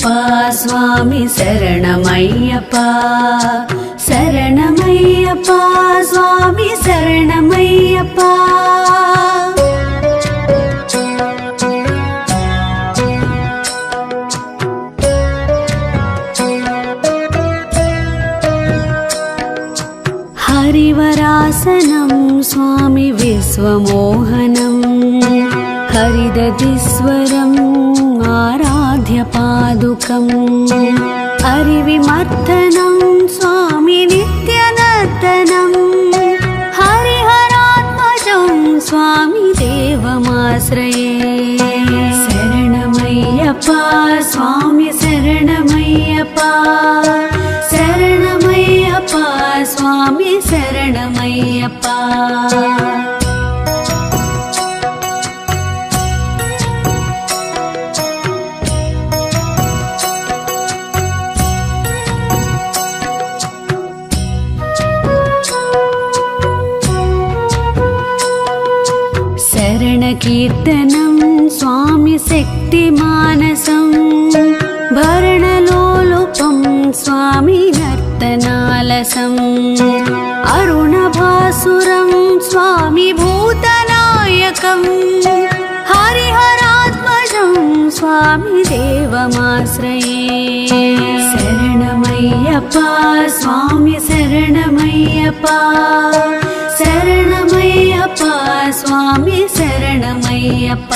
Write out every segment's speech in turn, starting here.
శరణమయ్యప్ప స్వామి శరణమయ్యప్ప శరణమయ్యప్ప స్వామి శరణమయ్యప్ప హరివరాసనం స్వామి విశ్వమోహనం హరిదధీశ్వరం ఆరాధ్య పాదుకం హరివిమర్దనం స్వామి నిత్యనర్తనం హరిహరాత్మజం స్వామి దేవమాశ్రయే శరణమయ్యప్ప స్వామి శరణమయ్యప్ప శరణమయ్యప్ప స్వామి శరణమయ్యప్ప శరణకీర్తనం స్వామి శక్తిమానసం భరణలోలుపం స్వామి నర్తనాలసం అరుణభాసురం స్వామి భూతనాయకం హరిహరాత్మజం స్వామి దేవమాశ్రయే శరణమయ్యప్ప స్వామి శరణమయ్యప్ప శరణమయ్యప్ప స్వామి శరణమయ్యప్ప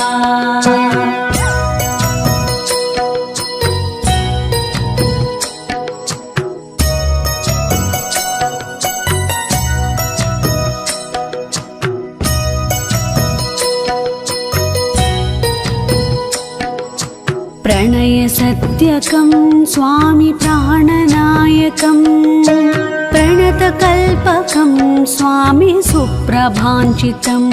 ప్రణయ సత్యకం స్వామి ప్రాణనాయకం ప్రణతకల్పకం స్వామి సుప్రభాంచితం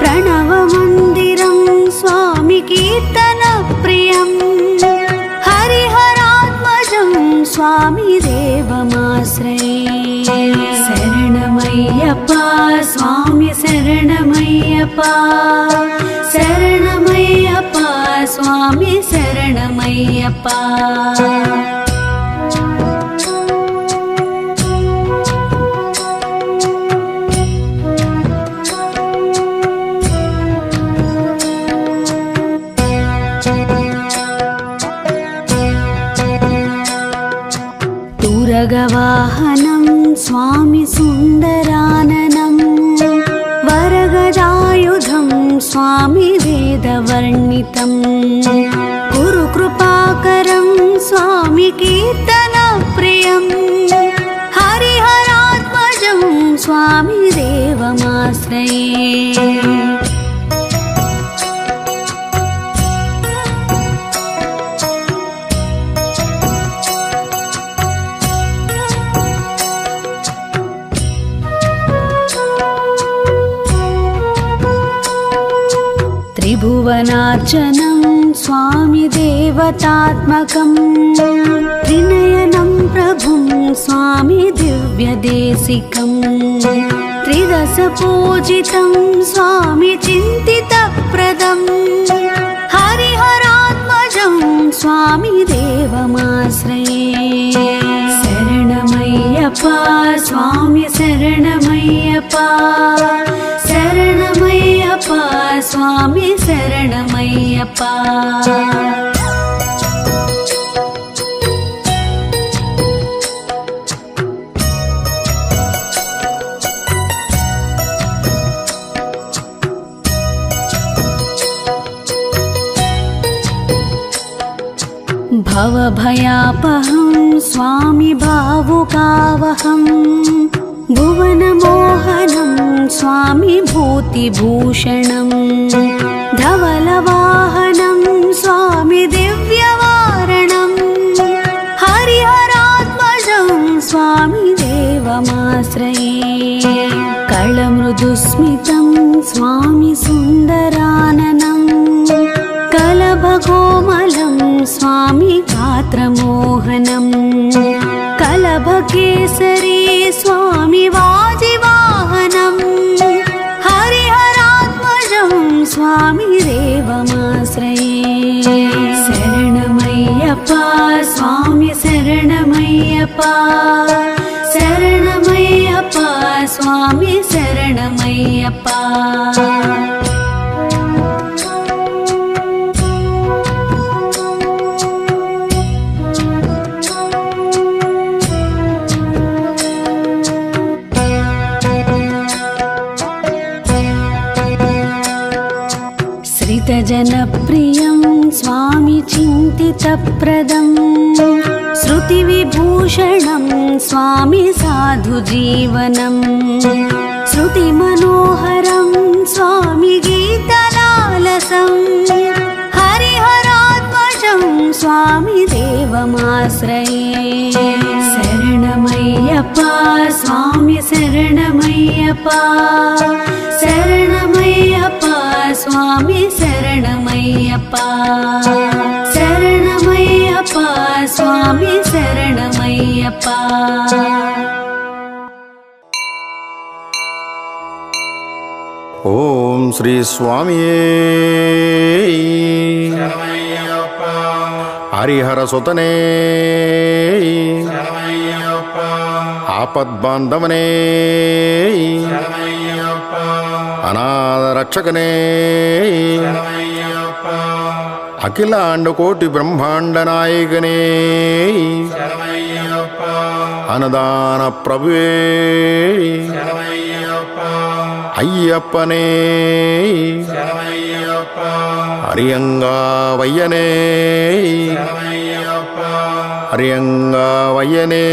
ప్రణవమందిరం స్వామి కీర్తన ప్రియం హరిహరాత్మజం స్వామి దేవమాశ్రయే శరణమయ్యప్ప స్వామి శరణమయ్యప్ప శరణమయ్యప్ప స్వామి శరణమయ్యప్ప తురగవాహనం స్వామి సుందరాననం వరగదాయుధం స్వామి వేదవర్ణితం గురుకృపాకరం స్వామి కీర్తన ప్రియం హరిహరాత్మజం స్వామి దేవమాశ్రయే త్రిభువనార్చనం స్వామి దేవతాత్మకం త్రినయనం ప్రభుం స్వామి దివ్యదేశికం త్రిదశ పూజితం స్వామి చింతితప్రదం హరిహరాత్మజం స్వామి దేవమాశ్రయే శరణమయ్యప్ప స్వామి శరణమయ్యప్ప శరణమయ్యప్ప స్వామి శరణమయ్యప్ప భవభయాపహం స్వామి భావుకావహం భువనమోహనం స్వామి భూతిభూషణం ధవలవాహనం స్వామి దివ్యవారణం హరిహరాత్మజం స్వామి దేవమాశ్రయే కళమృదుస్మితం స్వామి సుందరాననం కలభకోమలం స్వామి గాత్రమోహనం కలభకేసరీ స్వామి వాజివాహనం హరిహరాత్మజం స్వామి దేవమాశ్రయే శరణమయ్యప్ప శరణమయ్యప్ప శరణమయ్యప్ప స్వామి శరణమయ్యప్ప. श्रितजनप्रियं स्वामी चिन्तितप्रदं श्रुतिविभूषणं स्वामी साधुजीवनं श्रुतिमनोहरं स्वामी गीतलालसं हरिहरात्मजं स्वामी देवमाश्रये. शरणमయ్యప్ప स्वामी शरणमయ్యప్ప शरणमయ్యప్ప स्वामी शरणमయ్యప్ప शरणमయ్యప్ప स्वामी शरणमయ్యప్ప. ఓం శ్రీ స్వామియే హరిహర సుతనే ఆపద్బాంధవనే అనాథ రక్షకనే అఖిలాండ కోటి బ్రహ్మాండ నాయకనే అన్నదాన ప్రభువే అయ్యప్పనే హరియంగా వయ్యనే హరియంగా వయ్యనే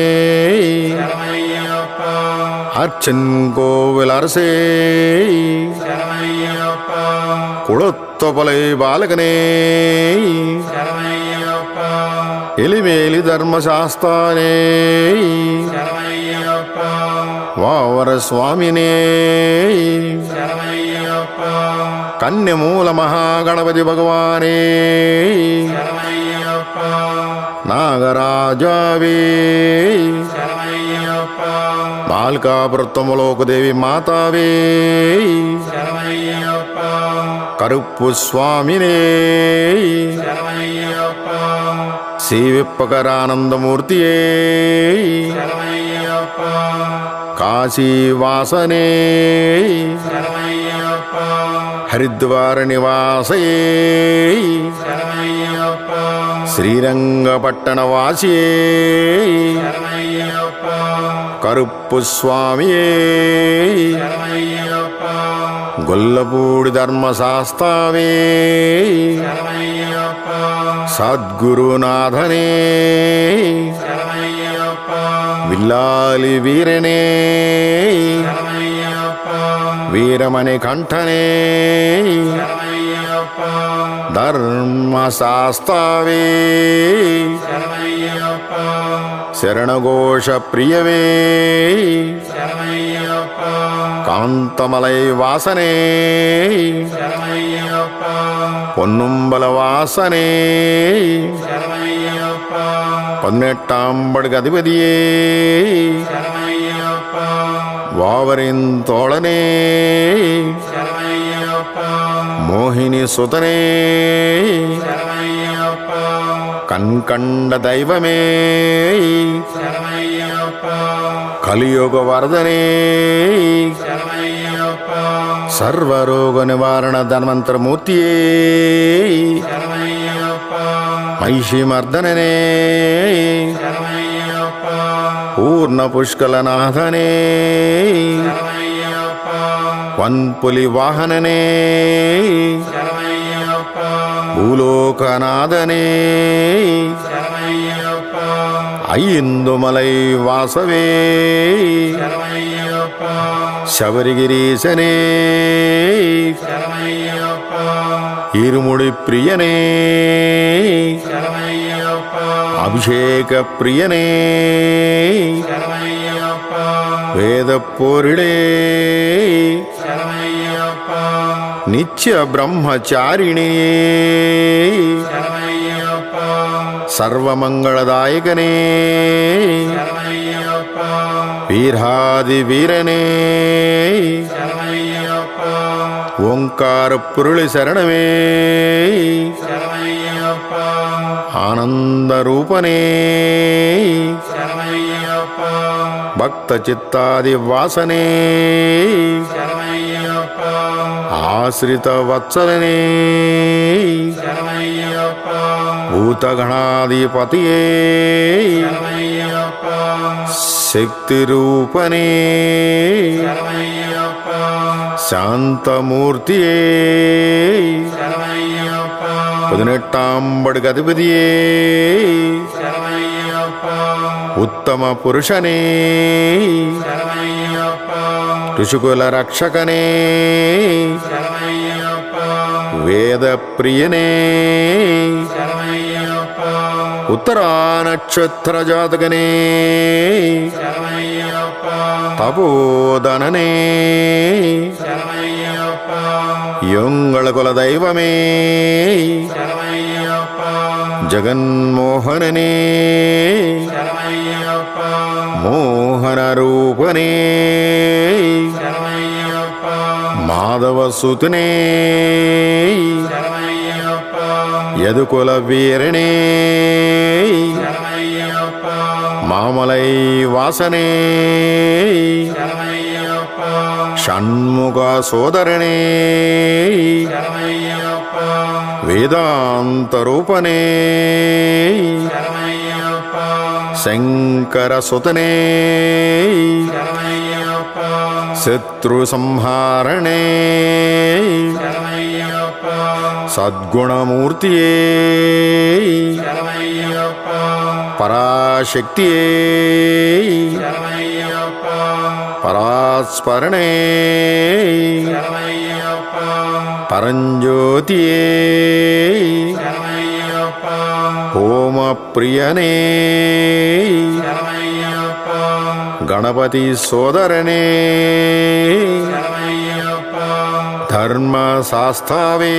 అర్చన్ కోవిలరసే కుళొత్తొపలై బాలకనే ఎలిమేలి ధర్మశాస్త్రానే వావర స్వామినే కన్యమూల మహాగణపతి భగవానే నాగరాజావే బాల్కాపురత్తములోకదేవి మాతావే కరుప్పు స్వామినే శ్రీవిప్పకరానందమూర్తియే కాశీవాసనే హరిద్వార నివాసయే శ్రీరంగపట్టణ వాసియే కరుప్పు స్వామియే గొల్లపూడి ధర్మశాస్త్రావే సద్గురునాథనే విల్లాలి వీరనే వీరమణి కంఠనే ధర్మశాస్త్రావే శరణఘోష ప్రియవే కాంతమలై వాసనే పొన్నుంబల వాసనే పన్నెట్టాంబడికి అధిపతియే వావరింతోళనే మోహిని సుతనే కన్కండ దైవమే కలియుగ వరదనే సర్వరోగ నివారణ ధన్వంతరమూర్తియే మహిషిమర్దననే పూర్ణ పుష్కలనాథనే వన్పులి వాహననే భూలోకనాథనే అయ్యిందుమలై వాసవే శబరిగిరీశనే ఇరుముడి ప్రియనే అభిషేక ప్రియనే వేదపూరిడే నిత్య బ్రహ్మచారిణే సర్వమంగళదాయకనే వీరాది వీరనే ఓంకార పురుళి శరణమే ఆనంద రూపనే ಭಕ್ತ ಚಿತ್ತಾದಿ ವಾಸನೆ ಆಶ್ರಿತ ವತ್ಸಲನೇ ಭೂತಗಣಾಧಿಪತಿಯೇ ಶಕ್ತಿ ರೂಪನೇ சாந்தமூர்த்தியே 18ஆம் படுகு அதிபதியே உத்தம புருஷனே ಋಷಿಕುಲ ರಕ್ಷಕನೇ ವೇದ ಪ್ರಿಯನೇ ಉತ್ತರ ನಕ್ಷತ್ರ ಜಾತಕನೇ ತಪೋದನನೇ யொங்கள குல தெய்வமே ஜகன்மோகனனே மோகன ரூபனே மாதவசுதனே யதுகுல வீரனே மாமலை வாசனே ஷண்முக சோதரனே வேதாந்த ரூபனே சங்கர சுதனே சத்ரு சம்ஹாரணே சத்குணமூர்த்தியே பராசக்தியே பராஸ்பரணே பரஞ்சோதியே ஓமப்பிரியனே கணபதி சோதரனே தர்மசாஸ்தாவே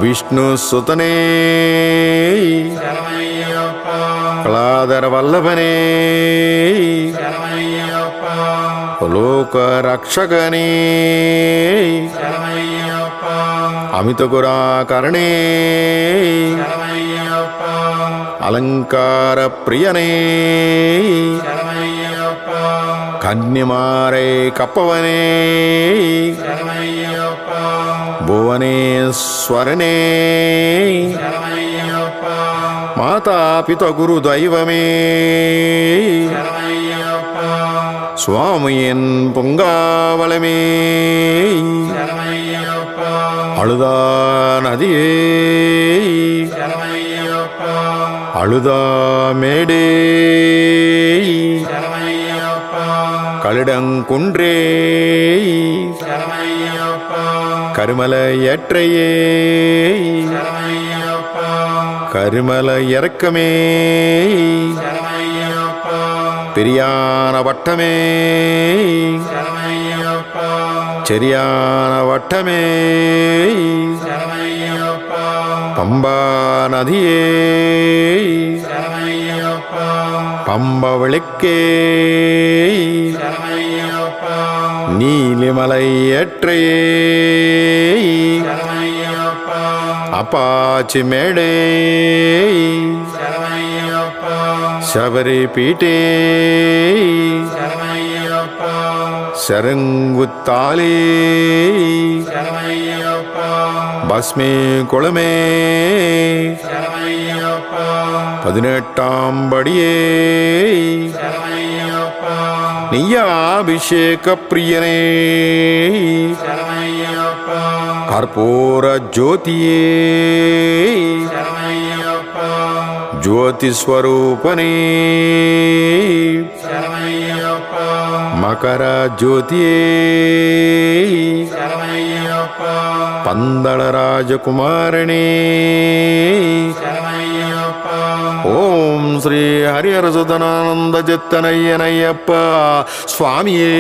விஷ்ணு சுதனே கலாதர வல்லபனே லோக ரக்ஷகனே அமித குராகரணே அலங்கார பிரியனே கன்னிமாரை கப்பவனே புவனேஸ்வரனே மாதா பித குரு தெய்வமே சுவாமியின் பொங்காவளமே அழுதா நதியே அழுதா மேடே களிடங்குன்றே கருமல ஏற்றையே கருமல இறக்கமே பெரியான வட்டமே செரியான வட்டமே பம்பா நதியே பம்ப விளக்கே நீலிமலை ஏற்றையே அப்பாச்சி மேடே சபரி பீட்டே சரங்குத்தாலே பஸ்மே குளமே 18ஆம் படியே நீயாபிஷேக பிரியனே கற்பூர ஜோதியே ஜோதிஸ்வரூபனே மகர ஜோதியே பந்தள ராஜகுமாரனே ஓம் ஸ்ரீ ஹரிஹரசுதனானந்த ஜத்தனையனையப்ப சுவாமியே.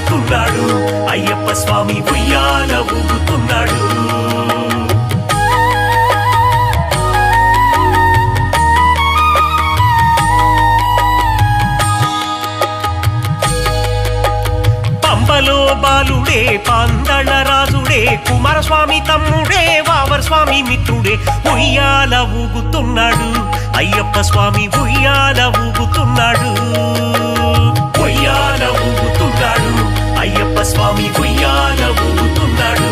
ఊగుతున్నాడు అయ్యప్ప స్వామి ఉయ్యాల ఊగుతున్నాడు పంబలో బాలుడే పందళ రాజుడే కుమారస్వామి తమ్ముడే వావర్ స్వామి మిత్రుడే ఉయ్యాల ఊగుతున్నాడు అయ్యప్ప స్వామి ఉయ్యాల ఊగుతున్నాడు ఉయ్యాల ఊగుతున్నాడు అయ్యప్ప స్వామి ఉయ్యాల ఊగుతున్నాడు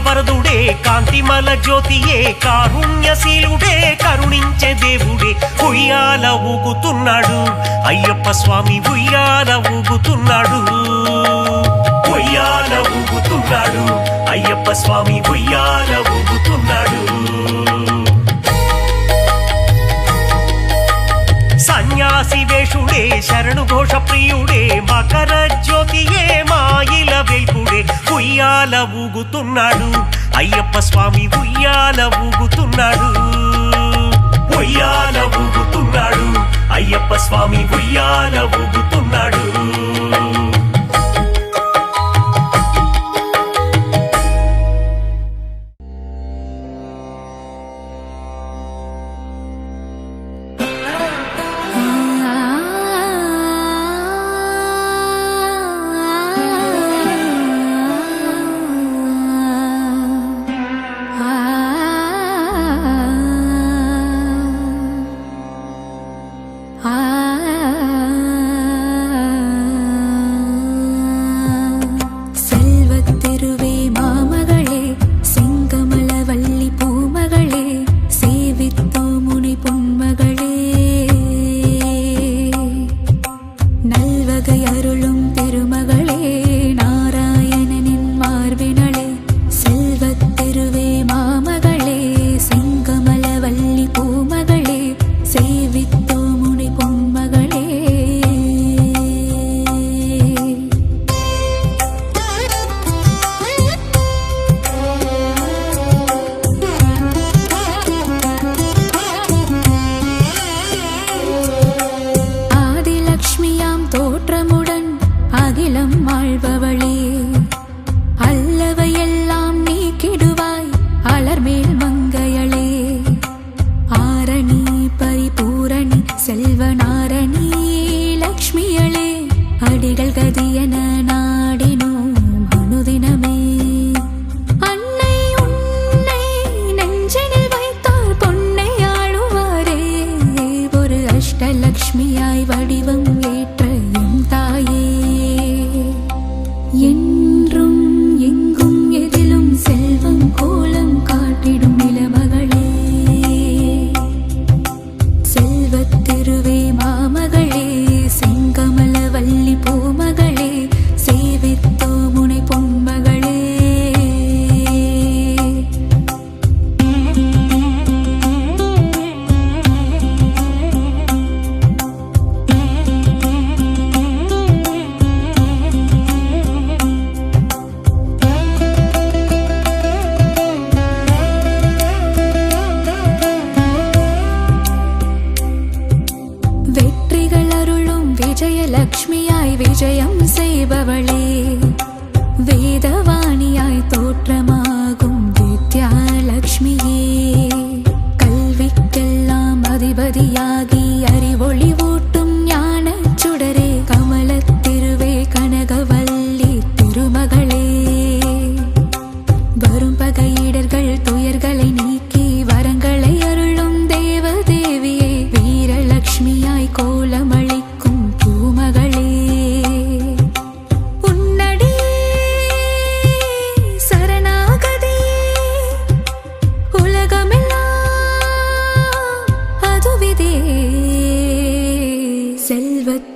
వరదుడే కాంతిమల జ్యోతియే కారుణ్యశీలుడే కరుణించే దేవుడే ఉయ్యాల ఊగుతున్నాడు అయ్యప్ప స్వామి ఉయ్యాల ఊగుతున్నాడు ఉయ్యాల ఊగుతున్నాడు అయ్యప్ప స్వామి ఉయ్యాల ఊగుతున్నాడు సన్యాసి వేషుడే శరణు ఘోష ప్రియుడే మకర జ్యోతియే మాయిల వేల్పుడే ఉయ్యాల ఊగుతున్నాడు అయ్యప్ప స్వామి ఉయ్యాల ఊగుతున్నాడు ఉయ్యాల ఊగుతున్నాడు అయ్యప్ప స్వామి ఉయ్యాల ఊగుతున్నాడు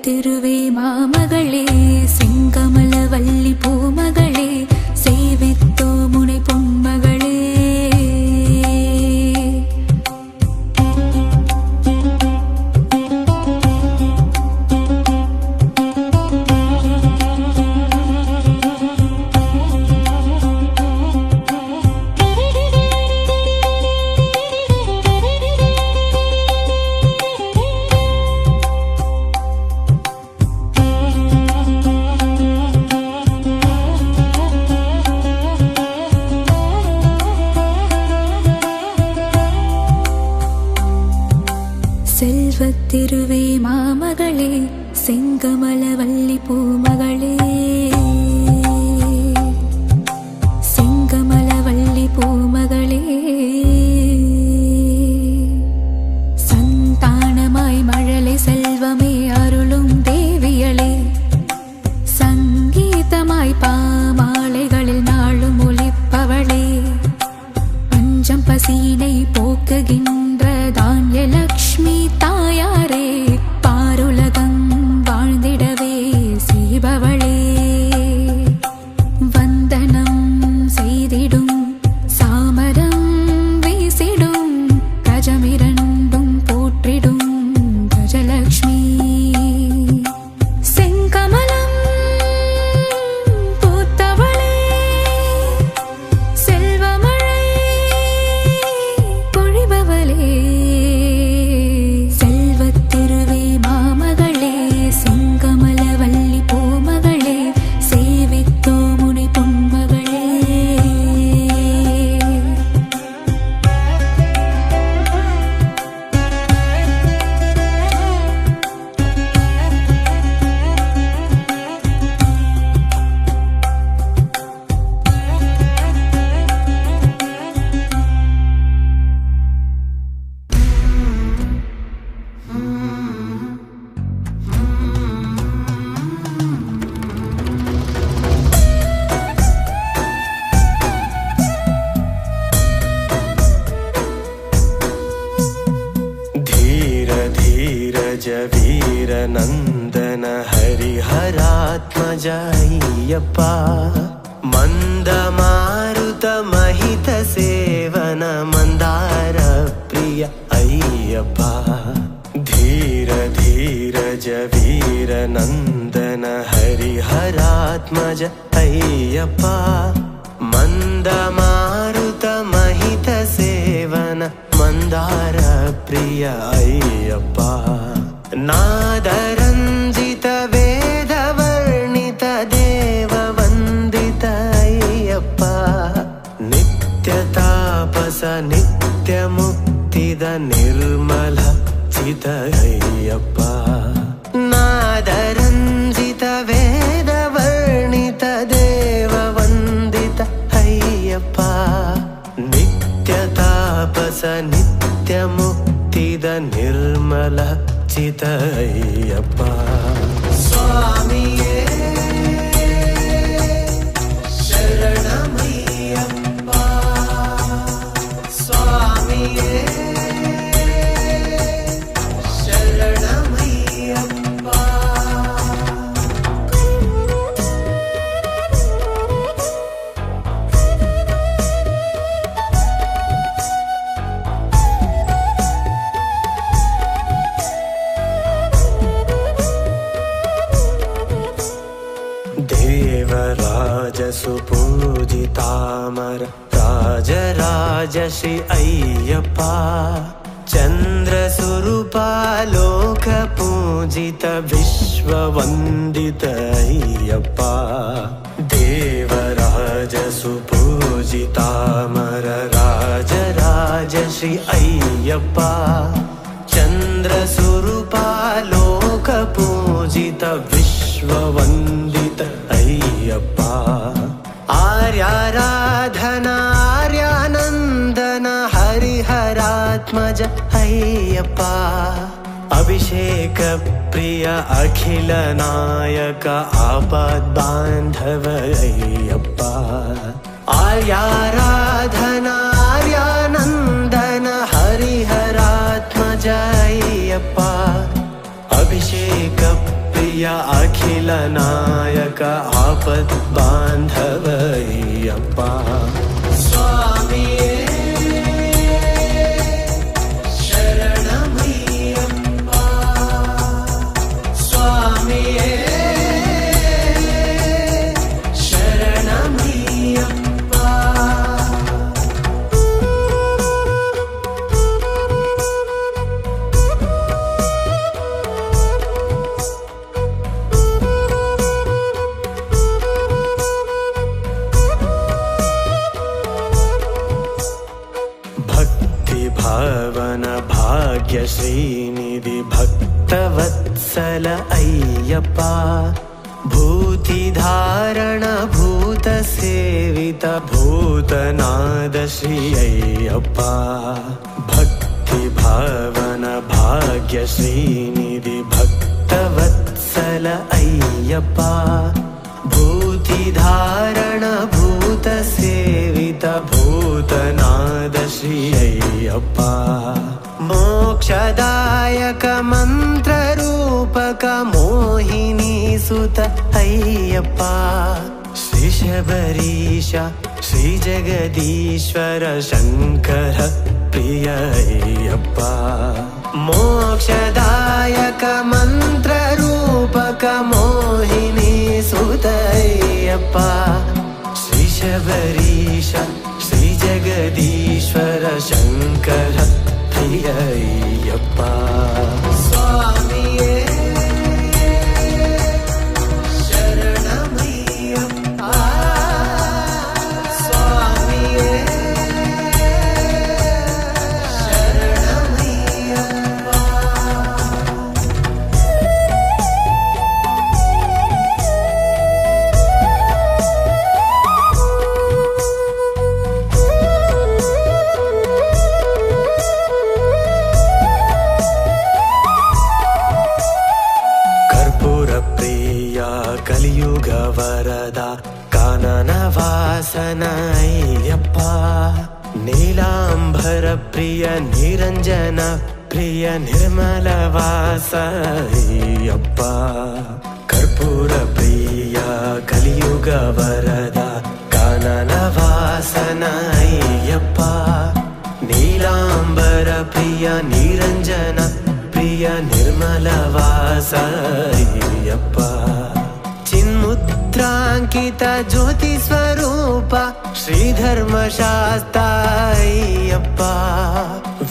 செல்வத்திருவே மாமகளே செங்கமலவல்லி பூமகளே சேவித்தோ முனை பொன்மகளே. செல்வத்திருவே மாமகளே செங்கமலவல்லி பூமகளே செங்கமலவல்லி பூமகளே. சந்தானமாய் மழலை செல்வமே அருளும் தேவியளே சங்கீதமாய் பாமாலைகளில் நாளும் ஒலிப்பவளே பஞ்சம் பசியினை போக்குகின்ற தான்யலக்ஷ்மி தாயாரே பாருலகம் வாழ்ந்திடவே செய்பவளே வந்தனம் செய்திடும் சாமரம் வீசிடும் கஜமிரண்டும் போற்றிடும் கஜலக்ஷ்மி. செங்கமலம் பூத்தவளே செல்வமழை பொழிபவளே செல்வத்திருவே மாமகளே செங்கமலவல்லி பூமகளே சேவித்தோ முனை பொன்மகளே. धीर धीरज वीर नंदन हरिहरात्मज अय्यप्पा मंद मारुत महित सेवन मंदार प्रिय अय्यप्पा. धीर धीरज वीर नंदन हरिहरात्मज अय्यप्पा मंद मारुत महित सेवन मंदार प्रिय अय्यप्पा. नादरंजित वेद वर्णित देव वंदित अय्यप्पा नित्य तापस नित्य मुक्तिद निर्मल चित अय्यप्पा. नादरंजित वेद वर्णित देव वंदित अय्यप्पा नित्य तापस नित्य मुक्तिद निर्मल चित अय्यप्पा. स्वामिये शरणमय्यप्पा स्वामिये शरणमय्यप्पा. देवराज सुपूजितामर राजराज श्री अय्यप्पा चंद्र स्वरूपा लोक पूजित विश्व वंदित अय्यप्पा. देवराज सुपूजितामर राजराज श्री अय्यप्पा चंद्र स्वरूपा लोक पूजित विश्व वंदित अय्यप्पा. आर्याराधना आर्यानंदन हरिहरात्मज अय्यप्पा अभिषेक प्रिय अखिल नायक आपद बांधव अय्यप्पा. आर्याराधना आर्यानंदन हरिहरात्मज अय्यप्पा अभिषेक ಪ್ರಿಯ ಅಖಿಲ ನಾಯಕ ಆಪತ್ ಬಾಂಧವಯ್ಯಪ್ಪ ಸ್ವಾಮಿಯೇ ಶರಣಮಯ್ಯಪ್ಪ ಸ್ವಾಮಿಯೇ ಶರಣಮಯ್ಯಪ್ಪ ಭಾವನ ಭಾಗ್ಯ ಶ್ರೀನಿಧಿ ಭಕ್ತವತ್ಸಲ ಅಯ್ಯಪ್ಪ ಭೂತಿಧಾರಣ ಭೂತ ಸೇವಿತ ಭೂತನಾದ ಶ್ರೀ ಅಯ್ಯಪ್ಪ ಭಕ್ತಿ ಭಾವನ ಭಾಗ್ಯ ಶ್ರೀನಿಧಿ ಭಕ್ತವತ್ಸಲ ಅಯ್ಯಪ್ಪ ಭೂತಿಧಾರಣ ಭೂತ ಸೇವಿತ ಭೂತನಾದ ಶ್ರೀ ಅಯ್ಯಪ್ಪ ಮೋಕ್ಷದಾಯಕ ಮಂತ್ರ ರೂಪಕ ಮೋಹಿನಿ ಸುತ ಅಯ್ಯಪ್ಪ ಶ್ರೀ ಶಬರೀಶ ಶ್ರೀ ಜಗದೀಶ್ವರ ಶಂಕರ ಪ್ರಿಯ ಅಯ್ಯಪ್ಪ ಮೋಕ್ಷದಾಯಕ ಮಂತ್ರ ರೂಪಕ ಮೋಹಿನಿ ಸುತ ಅಯ್ಯಪ್ಪ ಶ್ರೀ ಶಬರೀಶ ಶ್ರೀ ಜಗದೀಶ್ವರ ಶಂಕರ ಪ್ರಿಯ ಅಯ್ಯಪ್ಪ ಸ್ವಾಮಿಯೇ ಶರಣಮಯ್ಯಪ್ಪ ಸ್ವಾಮಿಯೇ ಶರಣಮಯ್ಯಪ್ಪ ಕಲಿಯುಗ ವರದ ಕಾನನ ವಾಸನ ಅಯ್ಯಪ್ಪ ನೀಲಾಂಬರ ಪ್ರಿಯ ನಿರಂಜನ ಪ್ರಿಯ ನಿರ್ಮಲ ವಾಸ ಅಯ್ಯಪ್ಪ ಕರ್ಪೂರ ಪ್ರಿಯ ಕಲಿಯುಗ ವರದ ಕಾನನ ವಾಸನ ಅಯ್ಯಪ್ಪ ನೀಲಾಂಬರ ಪ್ರಿಯ ನಿರಂಜನ ಪ್ರಿಯ ನಿರ್ಮಲ ವಾಸ ಅಯ್ಯಪ್ಪ ಚಿನ್ಮುದ್ರಾಂಕಿತ ಜ್ಯೋತಿ ಸ್ವರೂಪ ಶ್ರೀಧರ್ಮ ಶಾಸ್ತ್ರ ಅಯ್ಯಪ್ಪ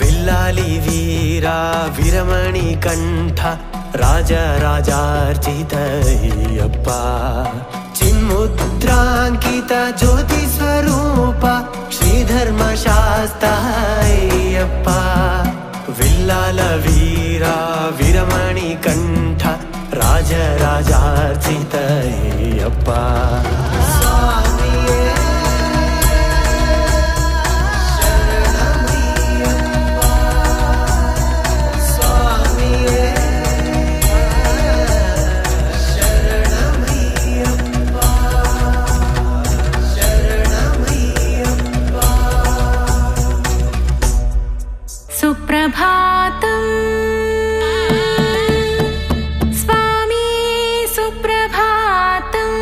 ವಿಲ್ಲಾಲಿ ವೀರ ವಿರಮಣಿ ಕಂಠ ರಾಜ ರಾಜಾರ್ಚಿತ ಅಯ್ಯಪ್ಪ ಚಿನ್ಮುದ್ರಾಂಕಿತ ಜ್ಯೋತಿ ಸ್ವರೂಪ ಶ್ರೀಧರ್ಮ ಶಾಸ್ತ್ರ ಅಯ್ಯಪ್ಪ ವಿಲ್ಲಾಲ ವೀರ ವಿರಮಣಿ ಕಂಠ ರಾಜ ರಾಜಾರ್ಚಿತ ಅಯ್ಯಪ್ಪ ಸ್ವಾಮಿಯೇ ಶರಣಮಯ್ಯಪ್ಪ ಸ್ವಾಮಿಯೇ ಶರಣಮಯ್ಯಪ್ಪ ಶರಣಮಯ್ಯಪ್ಪ ಸುಪ್ರಭಾತಂ ಸ್ವಾಮಿ ಸುಪ್ರಭಾತಂ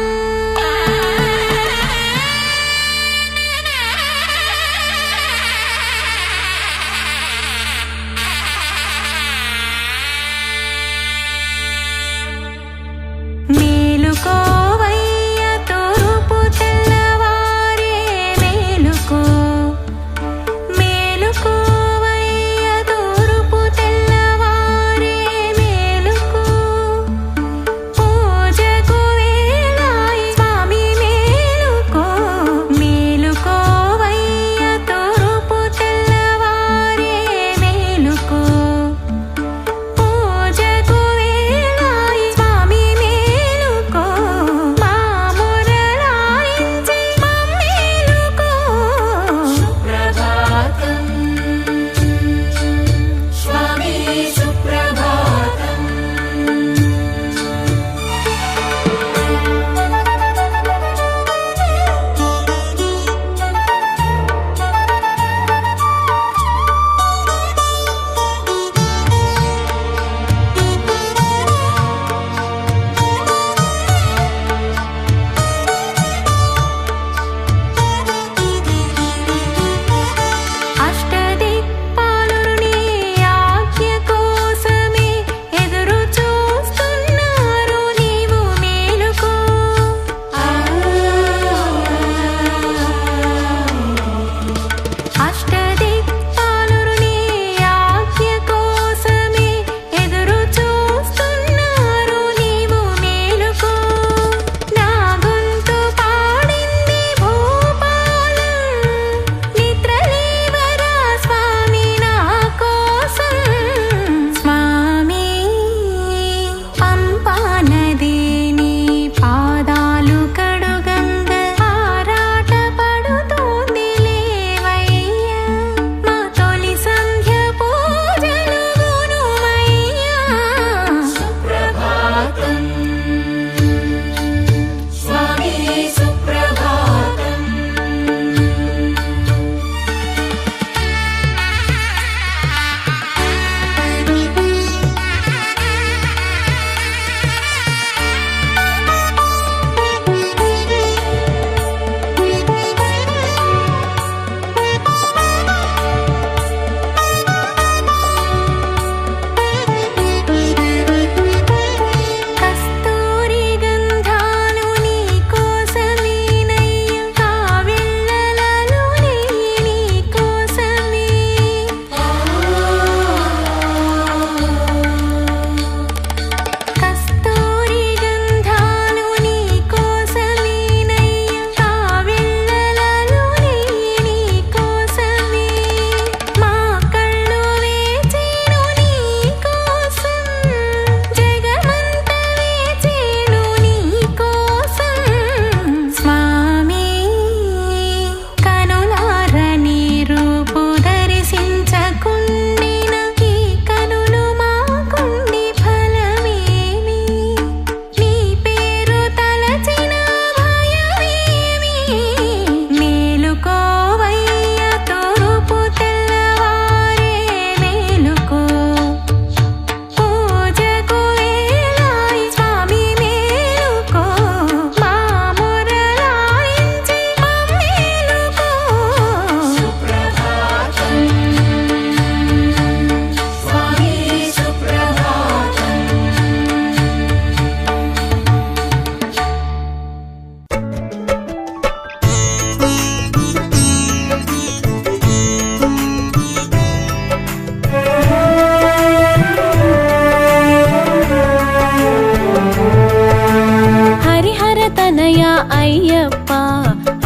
అయ్యప్ప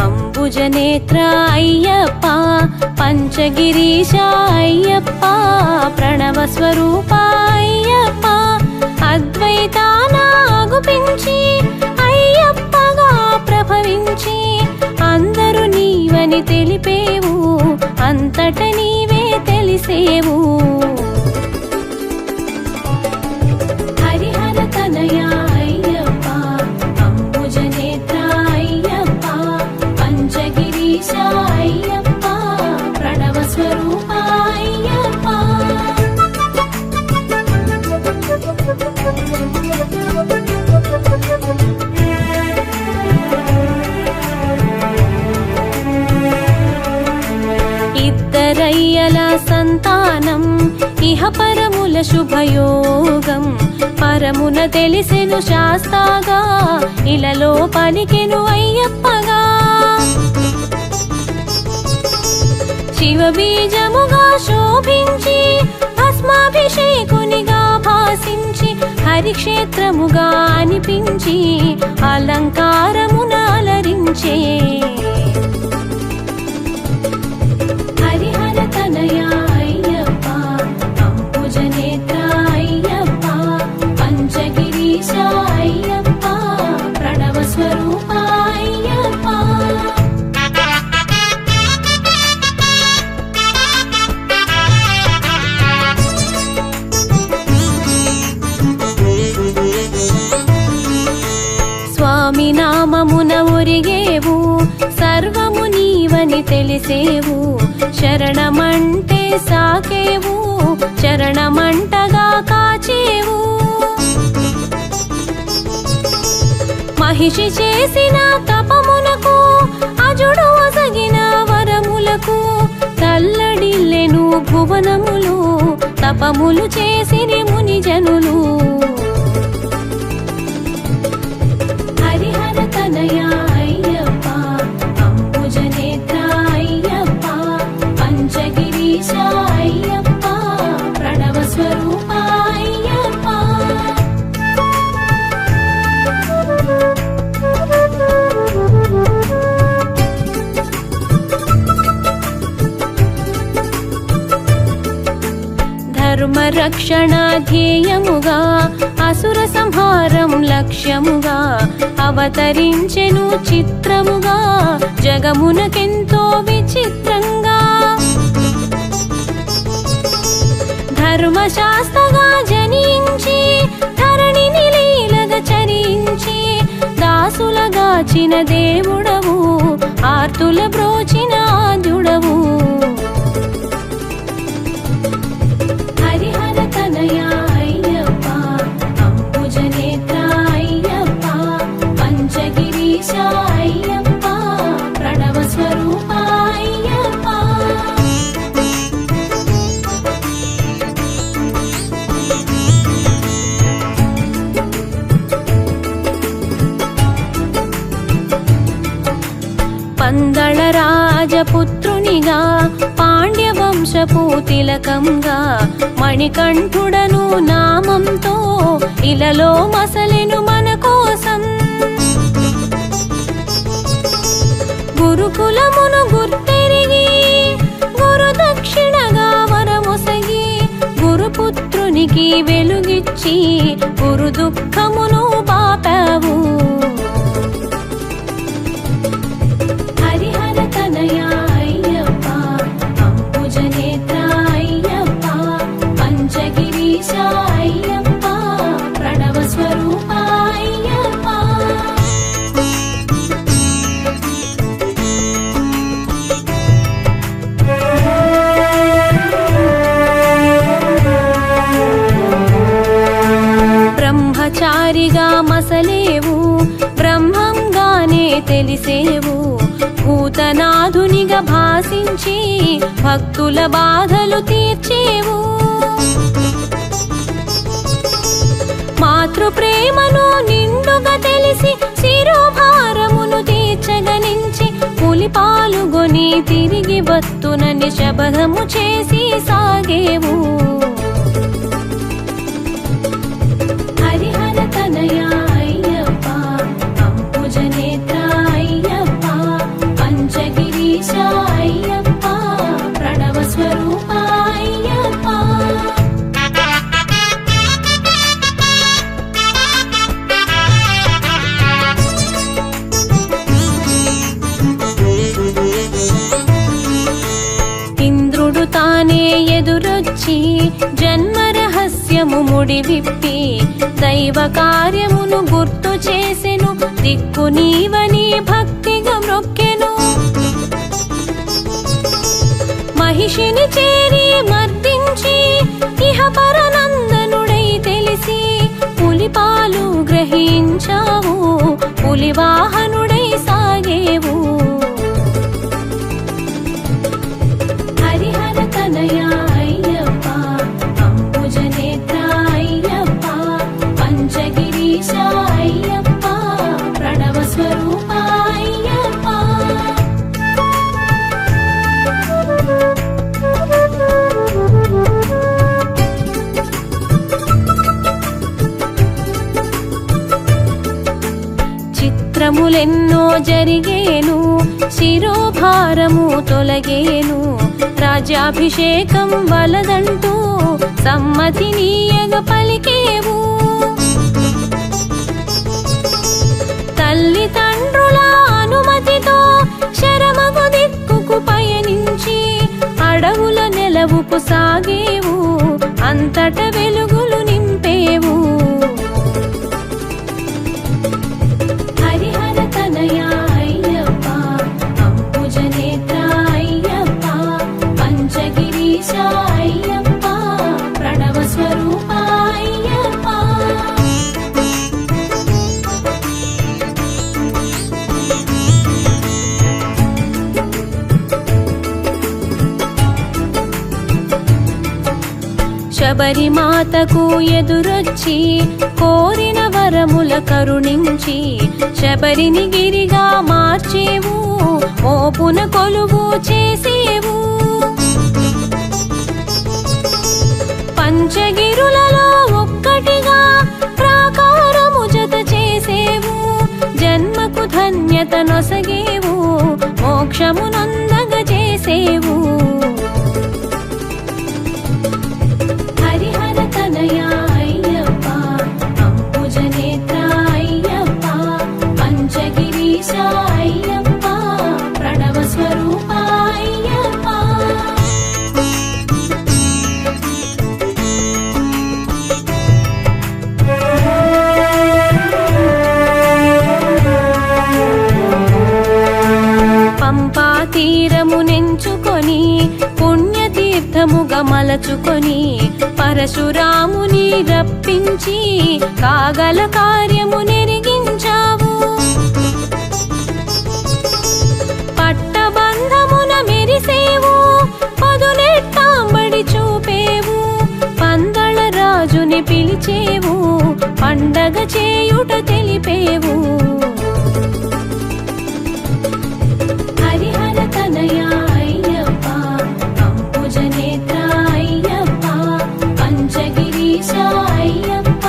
అంబుజనేత్ర అయ్యప్ప పంచగిరీశ అయ్యప్ప ప్రణవ స్వరూప అయ్యప్ప అద్వైతానాగుపించి అయ్యప్పగా ప్రభవించి అందరూ నీవని తెలిపేవు అంతట నీవే తెలిసేవు హరిహర తనయ అయ్యప్ప అంబుజనేత్ర అయ్యప్ప పంచగిరీశ అయ్యప్ప ప్రణవ స్వరూప అయ్యప్ప ఇద్దరయ్యల సంతానం ఇహ పరముల శుభయోగం పరమున తెలిసెను శాస్తాగా ఇలలో పలికెను అయ్యప్పగా శివ బీజముగా శోభించి భస్మాభిషేకునిగా భాసించి హరిక్షేత్రముగా అనిపించి అలంకారమున అలరించే హరిహర తనయ అయ్యప్ప అంబుజనేత్ర అయ్యప్ప పంచగిరీశ అయ్యప్ప ప్రణవ స్వరూప అయ్యప్ప స్వామి నామమున ఒరిగేవు సర్వము నీవని తెలిసేవు శరణమంటే సాకేవు చరణమంటగా కాచేవు మహిషి చేసిన తపమునకు అజుడు ఒసగిన వరములకు తల్లడిల్లెను భువనములు తపములు చేసిరి ముని జనులు హరిహర తనయ అయ్యప్ప అంబుజనేత్ర అయ్యప్ప పంచగిరీశ అయ్యప్ప ప్రణవ స్వరూప అయ్యప్ప ధర్మ రక్షణ ధ్యేయముగా అసుర సంహారం లక్ష్యముగా అవతరించెను చిత్రముగా జగమునకెంతో విచిత్రంగా ధర్మశాస్త్రగా జనించి ధరణిని లీలగా చరించి దాసులగాచిన దేవుడవు ఆర్తుల బ్రోచిన ఆద్యుడవు హరిహర తనయ అయ్యప్ప అంబుజనేత్ర అయ్యప్ప పంచగిరీశ అయ్యప్ప ప్రణవ స్వరూప అయ్యప్ప పందళ రాజపుత్రునిగా పాండ్య వంశపు తిలకంగా మణికంఠుడను నామంతో ఇలలో మసలెను మన కోసం గురుకులమును గుర్తెరిగి గురు దక్షిణగా వరమొసగి గురుపుత్రునికి వెలుగిచ్చి గురు దుఃఖమును బాపావు హరిహర తనయ అయ్యప్ప అంబుజనేత్ర అయ్యప్ప పంచగిరీశ అయ్యప్ప ప్రణవ స్వరూప అయ్యప్ప బ్రహ్మచారిగా మసలేవు బ్రహ్మంగానే తెలిసేవు భూతనాథునిగా భాసించి భక్తుల బాధలు తీర్చేవు మాతృ ప్రేమను నిండుగా తెలిసి శిరోభారమును తీర్చగనించి పులి పాలుగొని తిరిగి వత్తునని శబదము చేసి సాగేవు హరిహర తనయ అయ్యప్ప అంబుజనేత్ర తానే ఎదురొచ్చి జన్మ రహస్యము ముడివిప్పి దైవ కార్యమును గుర్తు చేసెను. దిక్కు నీవని భక్తిగా మ్రొక్కెను. మహిషిని చేరి మర్దించి ఇహ పరనందనుడై తెలిసి పులిపాలు గ్రహించావు. పులివాహనుడై సాగేవు. హరిహర తనయ అయ్యప్ప, అంబుజనేత్ర అయ్యప్ప, పంచగిరీశ అయ్యప్ప, ప్రణవ స్వరూప అయ్యప్ప. చిత్రములెన్నో జరిగేను, శిరోభారము తొలగేను. రాజ్యాభిషేకం వలదంటూ సమ్మతి నీయగ పలికేవు. తల్లిదండ్రుల అనుమతితో శరమగు దిక్కుకు పయనించి అడవుల నెలవుకు సాగేవు. అంతట వెలుగులు నింపేవు. హరిహర తనయ అయ్యప్ప, అంబుజనేత్ర అయ్యప్ప, పంచగిరీశ అయ్యప్ప, ప్రణవ స్వరూప అయ్యప్ప. శబరిమాతకు ఎదురొచ్చి కోరిన వరముల కరుణించి శబరిని గిరిగా మార్చేవు. మోపున కొలువు చేసేవు. పంచగిరులలో ఒక్కటిగా ప్రాకారము జత చేసేవు. జన్మకు ధన్యత నొసగేవు. మోక్షమునందగ చేసేవు. హరిహర తనయ అయ్యప్ప, అంబుజనేత్ర అయ్యప్ప, పంచగిరీశ అయ్యప్ప, ప్రణవ స్వరూప అయ్యప్ప. పంపా తీరమునెంచుకొని పుణ్యతీర్థముగా మలచుకొని పరశురాముని రప్పించి కాగల కార్యము నెరిగించావు. పట్టబంధమున మెరిసేవు. పదునెట్టాంబడి చూపేవు. పందళ రాజుని పిలిచేవు. పండగ చేయుట తెలిపేవు. హరిహర తనయ అయ్యప్ప, అంబుజనేత్ర అయ్యప్ప, పంచగిరీశ అయ్యప్ప,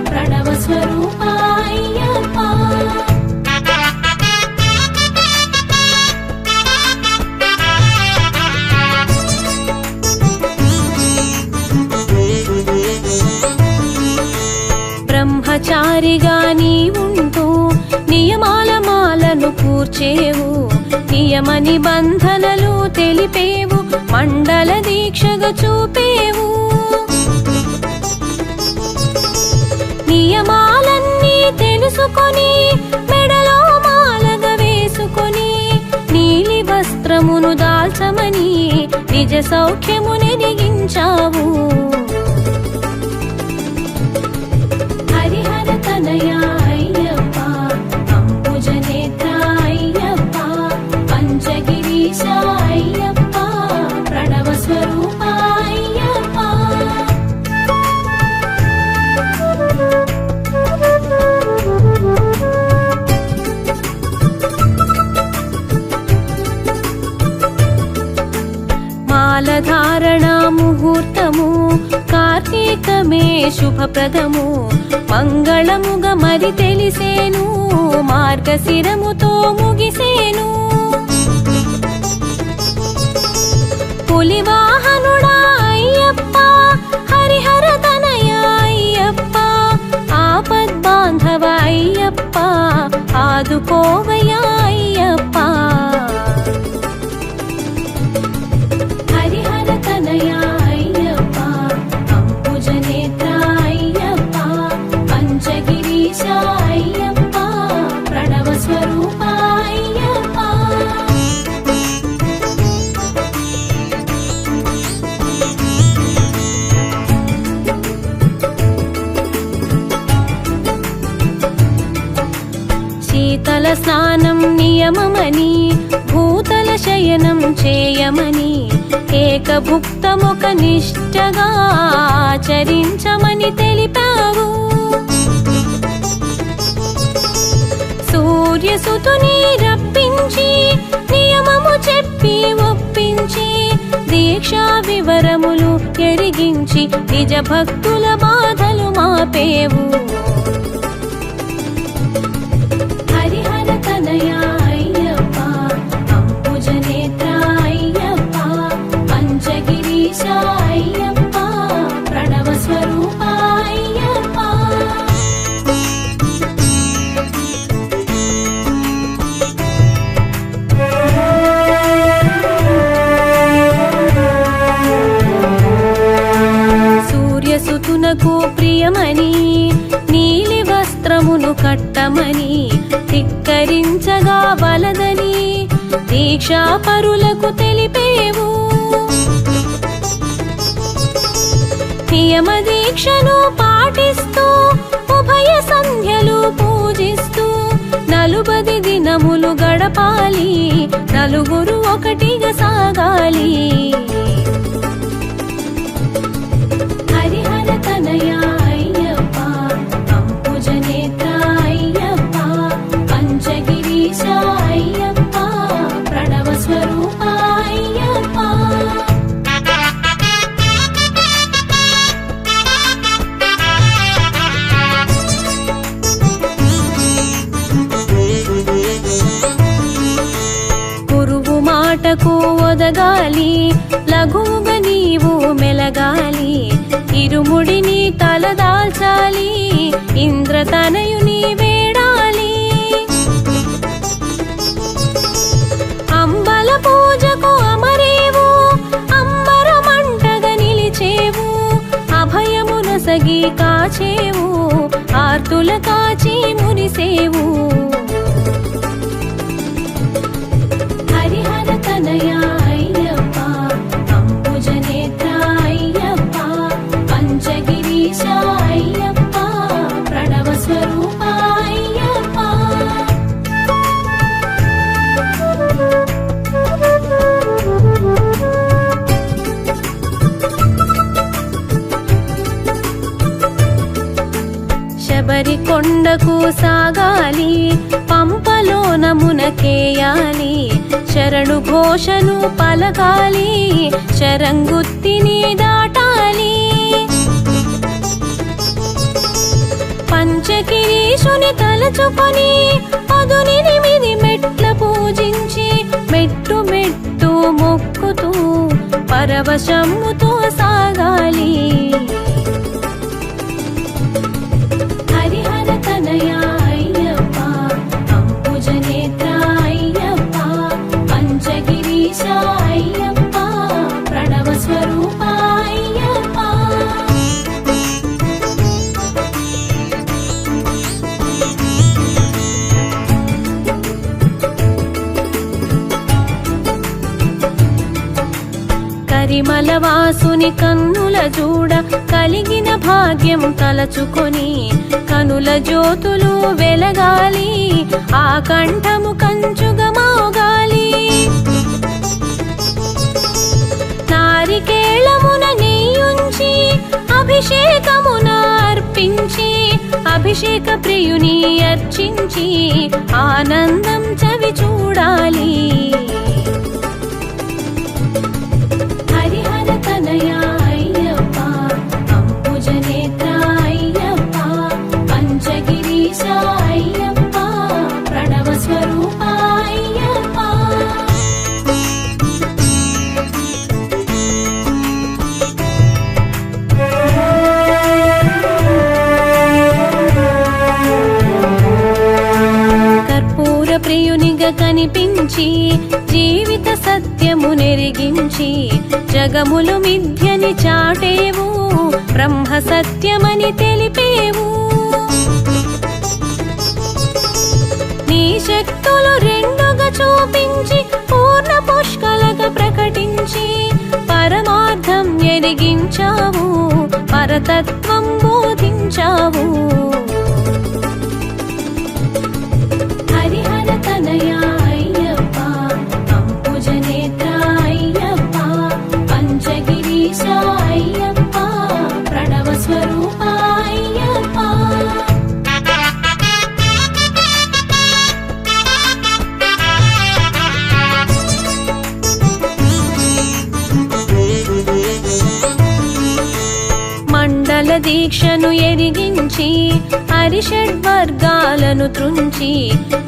ప్రణవ స్వరూప అయ్యప్ప. బ్రహ్మచారిగా నీవుంటూ నియమాల మాలను కూర్చేవు. నియమ నిబంధనలు తెలిపేవు. మండల దీక్షగా చూపేవు. నియమాలన్నీ తెలుసుకొని మెడలో మాలగా వేసుకొని నీలి వస్త్రమును దాల్చమని నిజ సౌఖ్యమునెదిగించావు. హరిహర తనయ అయ్యప్ప, అంబుజనేత్ర అయ్యప్ప, పంచగిరీశ అయ్యప్ప, ప్రణవ స్వరూప అయ్యప్ప. మాలధారణ ముహూర్తము కార్తీకమే శుభప్రదము. మంగళముగా మరి తెలిసేను. మార్గశిరముతో ముగిసేను. పులివాహనుడా అయ్యప్ప, హరిహర తనయ అయ్యప్ప, ఆపద్బాంధవ అయ్యప్ప, ఆదుకోవయ్యా అయ్యప్ప. హరిహర స్నానం నియమమని భూతల శయనం చేయమని ఏకభుక్తముఖ నిష్టగా ఆచరించమని తెలిపావు. సూర్యసుతుని రప్పించి నియమము చెప్పి ఒప్పించి దీక్షా వివరములు ఎరిగించి నిజ భక్తుల బాధలు మాపేవు. హరిహర తనయ అయ్యప్ప, అంబుజనేత్ర అయ్యప్ప, పంచగిరీశ అయ్యప్ప, ప్రణవ స్వరూప అయ్యప్ప. సూర్యసుతునకు ప్రియమని నీలి వస్త్రమును కట్టమని ధిక్కరించగా వలదని దీక్షాపరులకు తెలిపేవు. నియమ దీక్షను పాటిస్తూ ఉభయ సంధ్యలు పూజిస్తూ 40 దినములు గడపాలి, నలుగురు ఒకటిగా సాగాలి. హరిహర తనయ అయ్యప్ప, అంబుజనేత్ర అయ్యప్ప, పంచగిరీశ అయ్యప్ప, ప్రణవ స్వరూప అయ్యప్ప. గురువు మాటకు ఒదగాలి, లఘువుగా నీవు మెలగాలి. ఇరుముడిని తలదాల్చాలి, ఇంద్రతనయుని వేడాలి. అంబల పూజకు అమరేవు, అంబరమంటగా నిలిచేవు. అభయమునసగి కాచేవు, ఆర్తుల కాచి మురిసేవు. హరిహర తనయ అయ్యప్ప, అంబుజనేత్ర అయ్యప్ప, పంచగిరీశ అయ్యప్ప, ప్రణవ స్వరూప అయ్యప్ప. శబరి కొండకు సాగాలి, పంపలో నమునకేయాలి. శరణు ఘోషను పలకాలి, శరంగుత్తిని దాటాలి. పంచగిరీశుని తలచుకొని 18 మెట్ల పూజించి మెట్టు మెట్టు మొక్కుతూ పరవశముతో సాగాలి. హరిహర తనయ అయ్యప్ప, అంబుజనేత్ర అయ్యప్ప, పంచగిరీశ అయ్యప్ప, ప్రణవ స్వరూప అయ్యప్ప. కరిమల వాసుని కన్నుల చూడ కలిగిన భాగ్యం తలచుకొని కనుల జ్యోతులు వెలగాలి, ఆ కంఠము కంచుగా మోగాలి. నారికేళమున నెయ్యుంచి అభిషేకమున అర్పించి అభిషేక ప్రియుని అర్చించి ఆనందం చవి చూడాలి. హరిహర తనయ అయ్యప్ప, అంబుజనేత్ర అయ్యప్ప, పంచగిరీశ అయ్యప్ప, ప్రణవ స్వరూప అయ్యప్ప. కర్పూర ప్రియునిగా కనిపించి జీవిత సత్యము నెరిగించి జగములు మిథ్యని చాటేవు, బ్రహ్మ సత్యమని తెలిపేవు. నీ శక్తులు రెండుగా చూపించి పూర్ణ పుష్కలగా ప్రకటించి పరమార్థం ఎరిగించావు, పరతత్వం బోధించావు. హరిహర దీక్షను ఎరిగించి హరిషడ్వర్గాలను త్రుంచి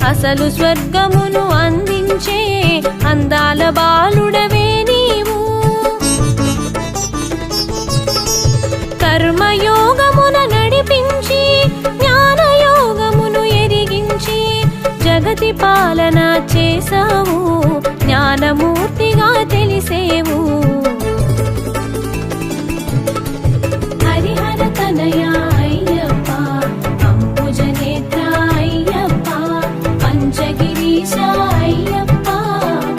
అసలు స్వర్గమును అందించే అందాల బాలుడవే నీవు. కర్మయోగమున నడిపించి జ్ఞానయోగమును ఎరిగించి జగతి పాలన చేసావు, జ్ఞానమూర్తిగా తెలిసేవు. హరిహర తనయ అయ్యప్ప, అంబుజనేత్ర అయ్యప్ప, పంచగిరీశ అయ్యప్ప,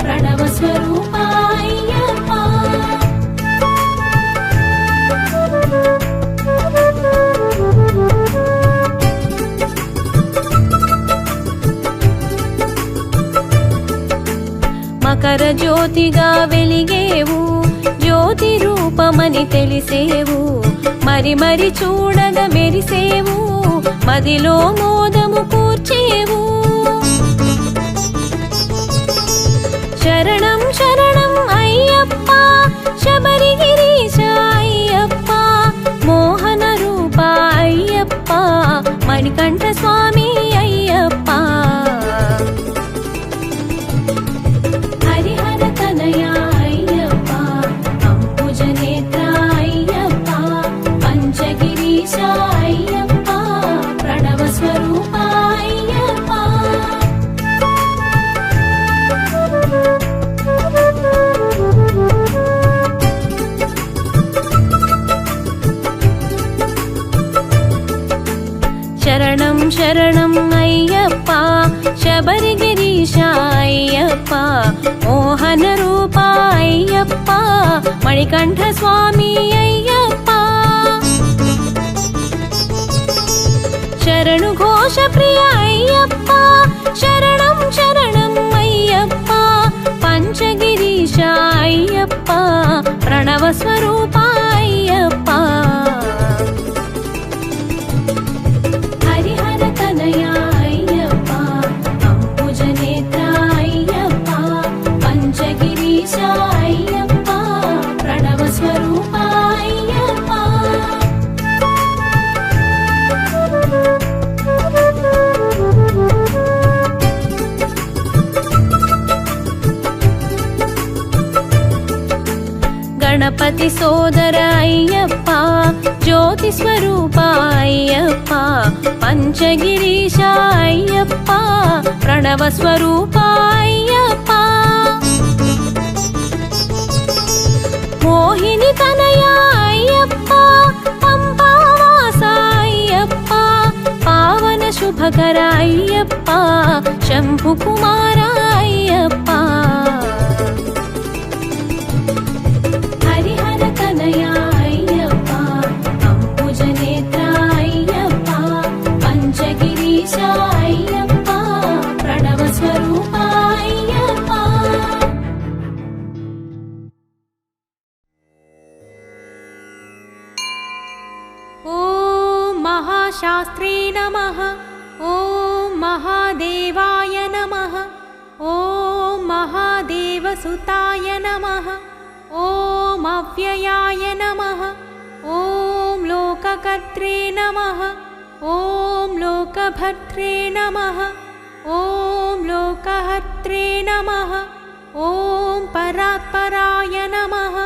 ప్రణవ స్వరూప అయ్యప్ప. మకర జ్యోతిగా వెలిగేవు, జ్యోతి రూపమని తెలిసేవు. మరి మరి చూడగా మెరిసేవు, మదిలో మోదము కూర్చేవు. శరణం శరణం అయ్యప్ప, శబరిగిరీశ అయ్యప్ప, మోహన రూప అయ్యప్ప, మణికంఠ స్వామి అయ్యప్ప. హరిహర తనయ అయ్యప్ప, అంబుజనేత్ర అయ్యప్ప, పంచగిరీశ అయ్యప్ప, ప్రణవ స్వరూప అయ్యప్ప. శరణం శరణం అయ్యప్ప, శబరిగిరీశ అయ్యప్ప, మోహన రూప అయ్యప్ప, మణికంఠ స్వామి అయ్యప్ప. శరణు ఘోష ప్రియ అయ్యప్ప, శరణం శరణం అయ్యప్ప, పంచగిరీశ అయ్యప్ప, ప్రణవ స్వరూప అయ్యప్ప. హరిహర తనయ అయ్యప్ప, అంబుజనేత్ర అయ్యప్ప, పంచగిరీశ అయ్యప్ప, ప్రణవ స్వరూప అయ్యప్ప. గణపతి సోదర అయ్యప్ప, జ్యోతి స్వరూప అయ్యప్ప, పంచగిరీశ అయ్యప్ప, ప్రణవ స్వరూప అయ్యప్ప. మోహిని తనయ అయ్యప్ప, పంపావాస అయ్యప్ప, పావన శుభకర అయ్యప్ప, శంభు కుమార అయ్యప్ప. హరిహర తనయ అయ్యప్ప, అంబుజనేత్ర అయ్యప్ప, పంచగిరీశ అయ్యప్ప, ప్రణవ స్వరూప అయ్యప్ప. ఓం మహాశాస్త్రే నమః, ఓం మహాదేవాయ నమః, ఓం మహాదేవసుతాయ నమః, ఓం అవ్యయాయ నమః, ఓం లోకకర్త్రే నమః, ఓం లోకభర్త్రే నమః, ఓం లోకహర్త్రే నమః, ఓం పరాత్పరాయ నమః,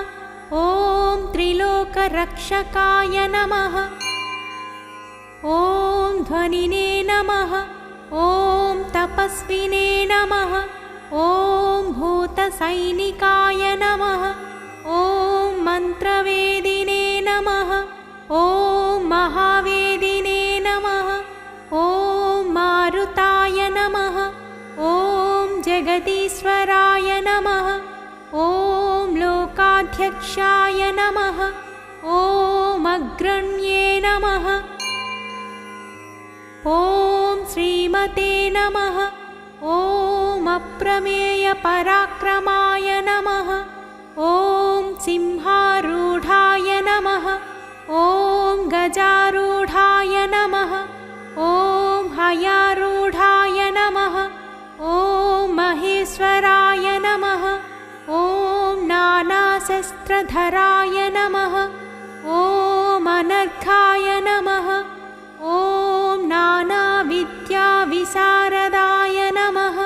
ఓం త్రిలోకరక్షకాయ నమః, ఓం ధ్వనినే నమః, ఓం తపస్వినే నమః, ఓం భూతసైనికాయ నమః, ఓం మంత్రవేదినే నమః, ఓం మహావేదినే నమః, ఓం మారుతాయ నమః, ఓం జగదీశ్వరాయ నమః, ఓం లోకాధ్యక్షాయ నమః, ఓం అగ్రణ్యే నమః, ఓం శ్రీమతే నమః, ఓం అప్రమేయ పరాక్రమాయ నమః, ఓం సింహారూఢాయ నమః, ఓం గజారూఢాయ నమః, ఓం హయారూఢాయ నమః, ఓం మహేశ్వరాయ నమః, ఓం నానాశస్త్రధరాయ నమః, ఓం ॐ अनर्घाय नमः ॐ नानाविद्याविशारदाय नमः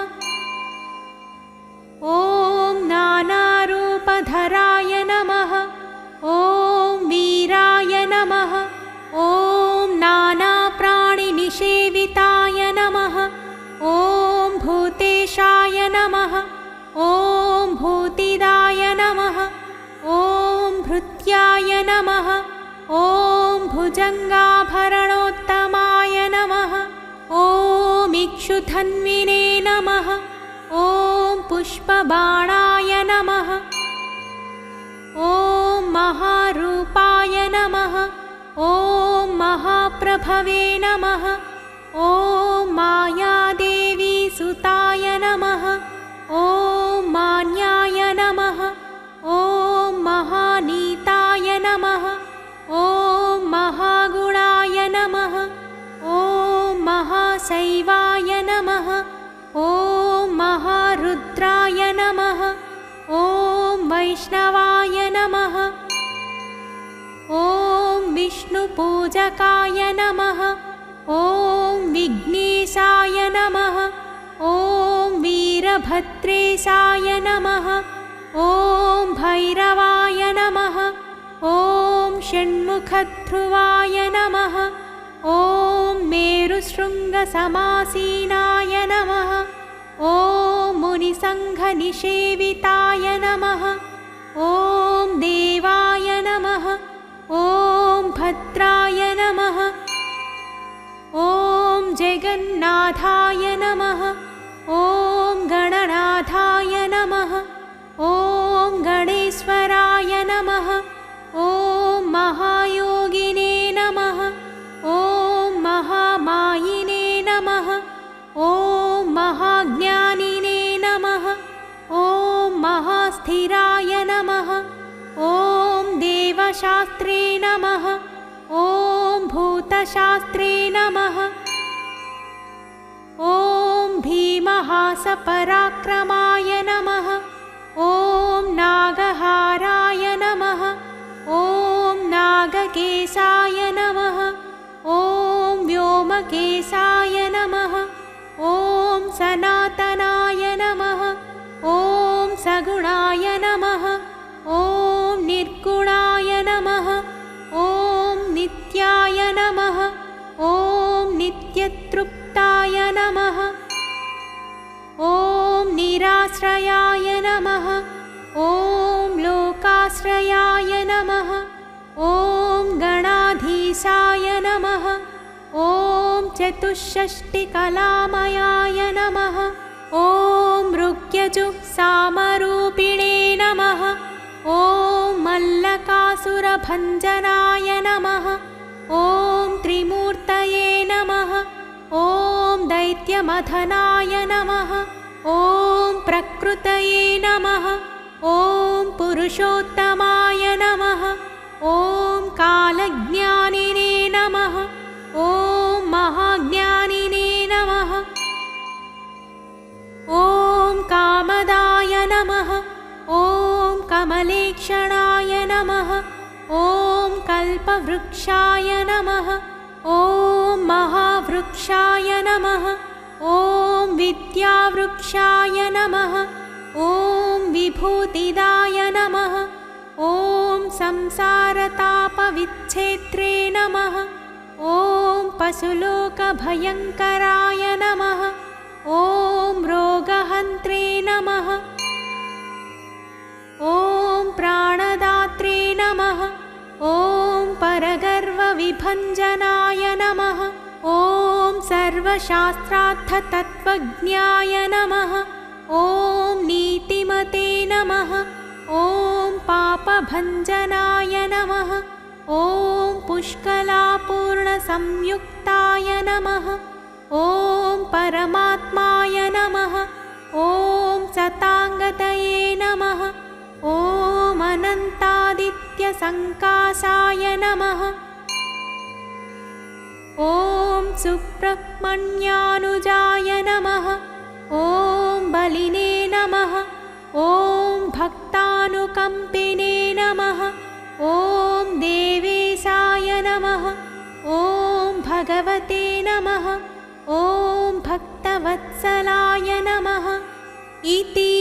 ॐ नानारूपधराय नमः ॐ वीराय नमः ॐ नानाप्राणिनिषेविताय नमः ॐ भूतेशाय नमः ॐ भूतिदाय नमः ॐ भृत्याय नमः ॐ भुजङ्गाभरणोत्तमाय नमः ॐ इक्षुधन्विने नमः ॐ पुष्पबाणाय नमः ॐ महारूपाय नमः ॐ महाप्रभवे नमः ॐ मायादेवी सुताय नमः ॐ मान्याय नमः ॐ महानीताय नमः ॐ महागुणाय नमः ॐ महाशैवाय नमः ॐ महारुद्राय नमः ॐ वैष्णवाय नमः ॐ विष्णुपूजकाय नमः ॐ विघ्नेशाय नमः ॐ वीरभद्रेशाय नमः ॐ भैरवाय नमः ॐ षण्मुखध्रुवाय नमः ॐ मेरुशृङ्गसमासीनाय नमः ॐ मुनिसङ्घनिषेविताय नमः ॐ देवाय नमः ॐ भद्राय नमः ॐ जगन्नाथाय नमः ॐ गणनाथाय नमः ॐ गणेश्वराय नमः ॐ महायोगिने नमः ॐ महामायिने नमः ॐ महाज्ञानिने नमः ॐ महास्थिराय नमः ॐ देवशास्त्रे नमः ॐ भूतशास्त्रे नमः ॐ भीमहासपराक्रमाय नमः ॐ नागहाराय नमः ॐ नागकेशाय नमः ॐ व्योमकेशाय नमः ॐ सनातनाय नमः ॐ सगुणाय नमः ॐ निर्गुणाय नमः ॐ नित्याय नमः ॐ नित्यतृप्ताय नमः ॐ निराश्रयाय नमः ॐ लोकाश्रयाय नमः ॐ गणाधीशाय नमः ॐ चतुष्षष्टिकलामयाय नमः ॐ ऋग्यजुःसामरूपिणे नमः ॐ मल्लकासुरभञ्जनाय नमः ॐ त्रिमूर्तये नमः ॐ दैत्यमथनाय नमः ॐ प्रकृतये नमः ॐ पुरुषोत्तमाय नमः ॐ कालज्ञानिने नमः ॐ महाज्ञानिने नमः ॐ कामदाय नमः ॐ कमलेक्षणाय नमः ॐ कल्पवृक्षाय नमः ॐ महावृक्षाय नमः ॐ विद्यावृक्षाय नमः ॐ विभूतिदाय नमः ॐ संसारतापविच्छेत्रे नमः ॐ पशुलोकभयङ्कराय नमः ॐ रोगहन्त्रे नमः ॐ प्राणदात्रे नमः ॐ परगर्वविभञ्जनाय नमः ॐ सर्वशास्त्रार्थतत्त्वज्ञाय नमः ॐ नीतिमते नमः ॐ पापभञ्जनाय नमः ॐ पुष्कलापूर्णसंयुक्ताय नमः ॐ परमात्माय नमः ॐ सताङ्गतये नमः ॐ अनन्तादित्यसङ्काशाय नमः ॐ सुब्रह्मण्यानुजाय नमः ॐ बलिने नमः ॐ भक्तानुकम्पिने नमः ॐ देवेशाय नमः ॐ भगवते नमः ॐ भक्तवत्सलाय नमः इति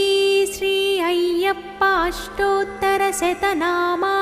श्री अय्यप्पाष्टोत्तरशतनामा